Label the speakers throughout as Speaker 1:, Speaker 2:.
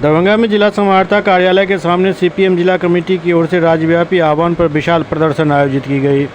Speaker 1: दरभंगा में जिला समाहर्ता कार्यालय के सामने सीपीएम जिला कमेटी की ओर से राज्यव्यापी आह्वान पर विशाल प्रदर्शन आयोजित की गई।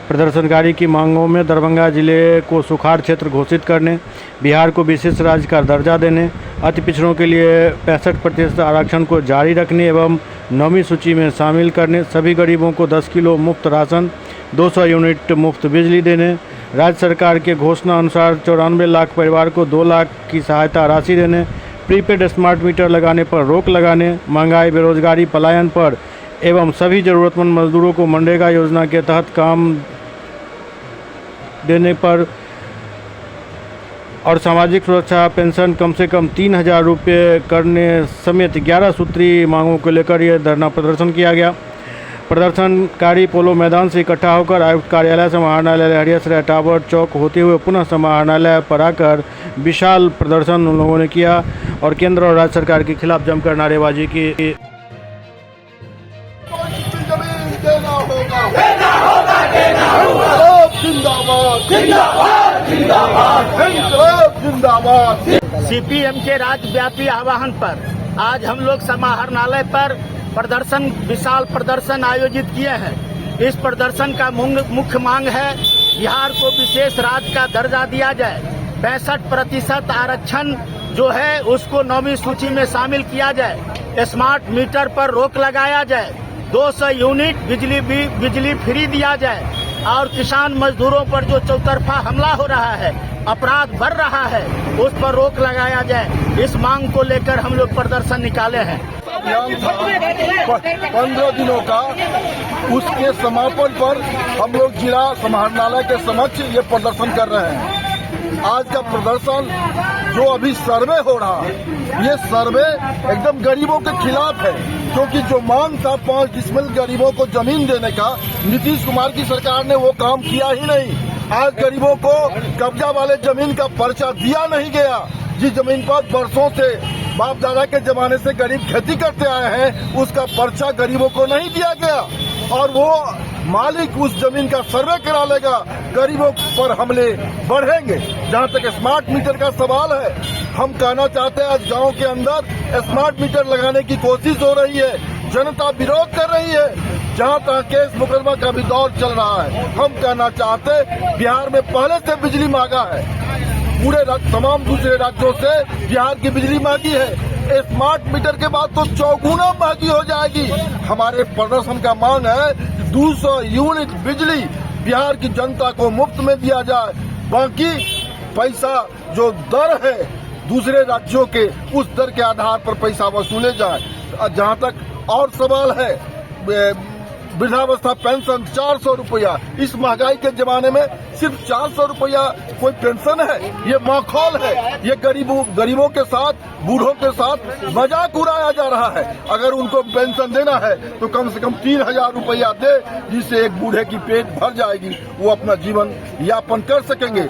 Speaker 1: प्रदर्शनकारी की मांगों में दरभंगा जिले को सुखाड़ क्षेत्र घोषित करने, बिहार को विशेष राज्य का दर्जा देने, अति पिछड़ों के लिए 65% आरक्षण को जारी रखने एवं 9वीं सूची में शामिल करने, सभी गरीबों को 10 किलो मुफ्त राशन, 200 यूनिट मुफ्त बिजली देने, राज्य सरकार के घोषणा अनुसार 94 लाख परिवार को 2 लाख की सहायता राशि देने, प्रीपेड स्मार्ट मीटर लगाने पर रोक लगाने, महंगाई, बेरोजगारी, पलायन पर एवं सभी ज़रूरतमंद मजदूरों को मनरेगा योजना के तहत काम देने पर और सामाजिक सुरक्षा पेंशन कम से कम 3,000 रुपये करने समेत 11 सूत्री मांगों को लेकर यह धरना प्रदर्शन किया गया। प्रदर्शनकारी पोलो मैदान से इकट्ठा होकर आयुक्त कार्यालय समाहरणालय हरियासराय टावर चौक होते हुए पुनः समाहरणालय पर आकर विशाल प्रदर्शन उन लोगों ने किया और केंद्र और राज्य सरकार के खिलाफ जमकर नारेबाजी की।
Speaker 2: सीपीएम के राज्यव्यापी आह्वान पर आज हम लोग समाहरणालय पर विशाल प्रदर्शन आयोजित किए हैं। इस प्रदर्शन का मुख्य मांग है बिहार को विशेष राज्य का दर्जा दिया जाए, 65% आरक्षण जो है उसको 9वीं सूची में शामिल किया जाए, स्मार्ट मीटर पर रोक लगाया जाए, 200 यूनिट बिजली फ्री दिया जाए और किसान मजदूरों पर जो चौतरफा हमला हो रहा है, अपराध बढ़ रहा है, उस पर रोक लगाया जाए। इस मांग को लेकर हम लोग प्रदर्शन निकाले हैं।
Speaker 3: अभियान था 15 दिनों का, उसके समापन पर हम लोग जिला समाहरणालय के समक्ष ये प्रदर्शन कर रहे हैं। आज का प्रदर्शन जो अभी सर्वे हो रहा है, ये सर्वे एकदम गरीबों के खिलाफ है, क्योंकि जो मांग था 5 डिसमिल गरीबों को जमीन देने का, नीतीश कुमार की सरकार ने वो काम किया ही नहीं। आज गरीबों को कब्जा वाले जमीन का पर्चा दिया नहीं गया, जिस जमीन पर बरसों से बाप दादा के जमाने से गरीब खेती करते आए हैं, उसका पर्चा गरीबों को नहीं दिया गया और वो मालिक उस जमीन का सर्वे करा लेगा। गरीबों पर हमले बढ़ेंगे। जहां तक स्मार्ट मीटर का सवाल है, हम कहना चाहते हैं आज गांव के अंदर स्मार्ट मीटर लगाने की कोशिश हो रही है, जनता विरोध कर रही है। जहां तक केस मुकदमा का भी दौर चल रहा है, हम कहना चाहते बिहार में पहले से बिजली मांगा है, पूरे तमाम दूसरे राज्यों से बिहार की बिजली मांगी है। स्मार्ट मीटर के बाद तो चौगुना महंगी हो जाएगी। हमारे प्रदर्शन का मांग है 200 यूनिट बिजली बिहार की जनता को मुफ्त में दिया जाए, बाकी पैसा जो दर है दूसरे राज्यों के, उस दर के आधार पर पैसा वसूले जाए। जहां तक और सवाल है वृद्धावस्था पेंशन 400 रुपया, इस महंगाई के जमाने में सिर्फ 400 रुपया कोई पेंशन है? ये माखौल है, ये गरीबों के साथ, बूढ़ों के साथ मजाक उड़ाया जा रहा है। अगर उनको पेंशन देना है तो कम से कम 3,000 रुपया दे, जिससे एक बूढ़े की पेट भर जाएगी, वो अपना जीवन यापन कर सकेंगे।